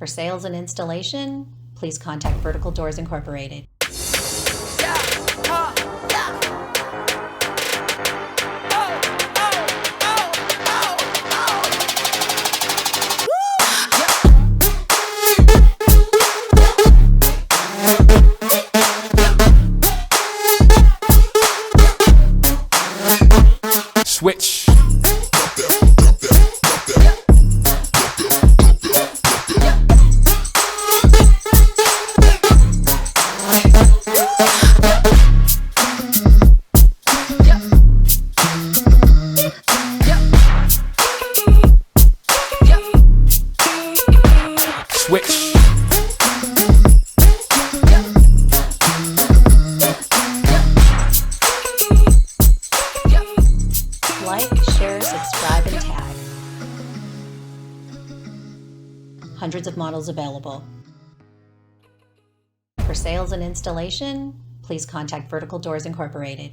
For sales and installation, please contact Vertical Doors Incorporated. Switch. Switch. Like, share, subscribe, and tag. Hundreds of models available. For sales and installation, please contact Vertical Doors Incorporated.